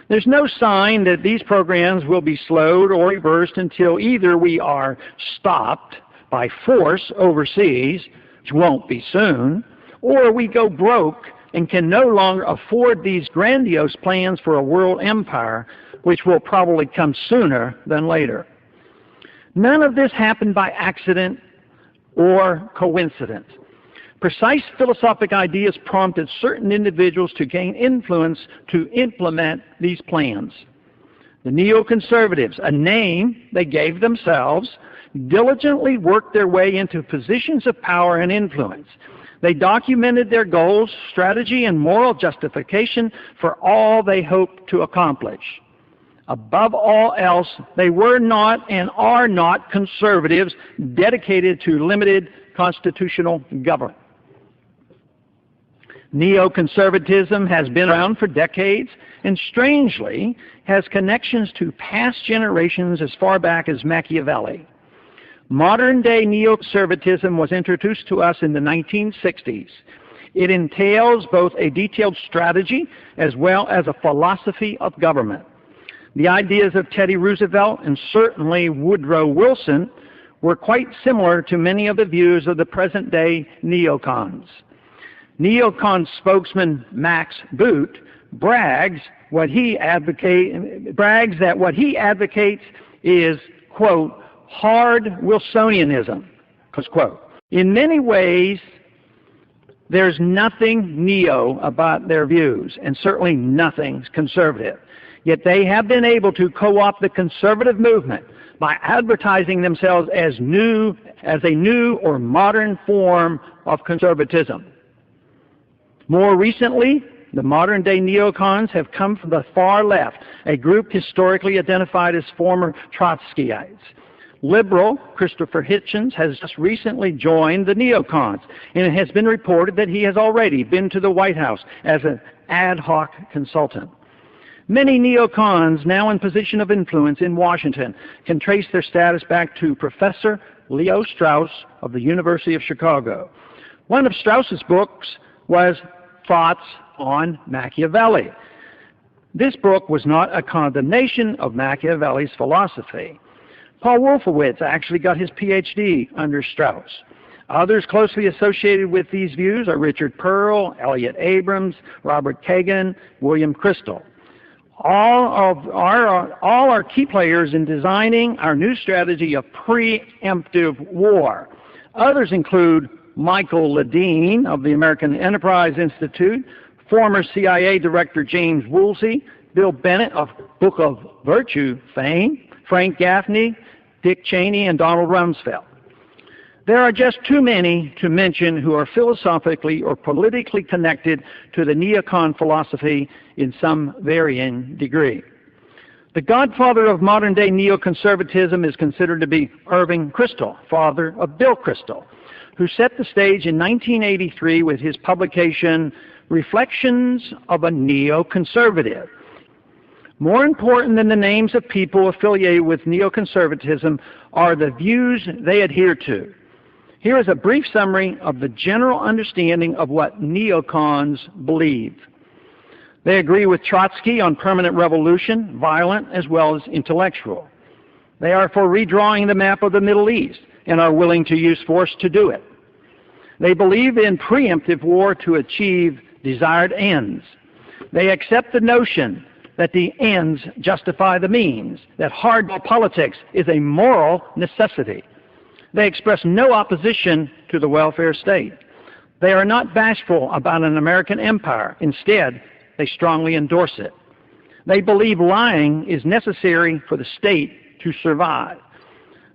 There's no sign that these programs will be slowed or reversed until either we are stopped by force overseas, which won't be soon, or we go broke and can no longer afford these grandiose plans for a world empire, which will probably come sooner than later. None of this happened by accident or coincidence. Precise philosophic ideas prompted certain individuals to gain influence to implement these plans. The neoconservatives, a name they gave themselves, diligently worked their way into positions of power and influence. They documented their goals, strategy, and moral justification for all they hoped to accomplish. Above all else, they were not and are not conservatives dedicated to limited constitutional government. Neoconservatism has been around for decades and, strangely, has connections to past generations as far back as Machiavelli. Modern-day neoconservatism was introduced to us in the 1960s. It entails both a detailed strategy as well as a philosophy of government. The ideas of Teddy Roosevelt and certainly Woodrow Wilson were quite similar to many of the views of the present-day neocons. Neocon spokesman Max Boot brags that what he advocates is, quote, hard Wilsonianism, close quote. In many ways, there's nothing neo about their views, and certainly nothing conservative. Yet they have been able to co-opt the conservative movement by advertising themselves as a new or modern form of conservatism. More recently, the modern-day neocons have come from the far left, a group historically identified as former Trotskyites. Liberal Christopher Hitchens has just recently joined the neocons, and it has been reported that he has already been to the White House as an ad hoc consultant. Many neocons now in position of influence in Washington can trace their status back to Professor Leo Strauss of the University of Chicago. One of Strauss's books was Thoughts on Machiavelli. This book was not a condemnation of Machiavelli's philosophy. Paul Wolfowitz actually got his PhD under Strauss. Others closely associated with these views are Richard Pearl, Elliott Abrams, Robert Kagan, William Crystal. All are key players in designing our new strategy of preemptive war. Others include Michael Ledeen of the American Enterprise Institute, former CIA Director James Woolsey, Bill Bennett of Book of Virtue fame, Frank Gaffney, Dick Cheney, and Donald Rumsfeld. There are just too many to mention who are philosophically or politically connected to the neocon philosophy in some varying degree. The godfather of modern-day neoconservatism is considered to be Irving Kristol, father of Bill Kristol, who set the stage in 1983 with his publication, Reflections of a Neoconservative. More important than the names of people affiliated with neoconservatism are the views they adhere to. Here is a brief summary of the general understanding of what neocons believe. They agree with Trotsky on permanent revolution, violent as well as intellectual. They are for redrawing the map of the Middle East and are willing to use force to do it. They believe in preemptive war to achieve desired ends. They accept the notion that the ends justify the means, that hardball politics is a moral necessity. They express no opposition to the welfare state. They are not bashful about an American empire. Instead, they strongly endorse it. They believe lying is necessary for the state to survive.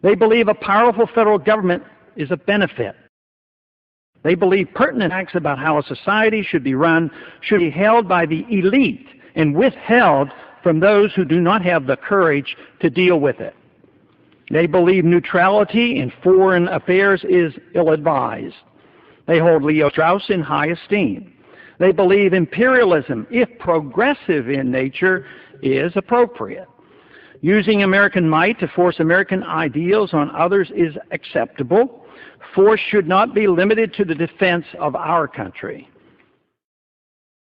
They believe a powerful federal government is a benefit. They believe pertinent facts about how a society should be run should be held by the elite and withheld from those who do not have the courage to deal with it. They believe neutrality in foreign affairs is ill-advised. They hold Leo Strauss in high esteem. They believe imperialism, if progressive in nature, is appropriate. Using American might to force American ideals on others is acceptable. Force should not be limited to the defense of our country.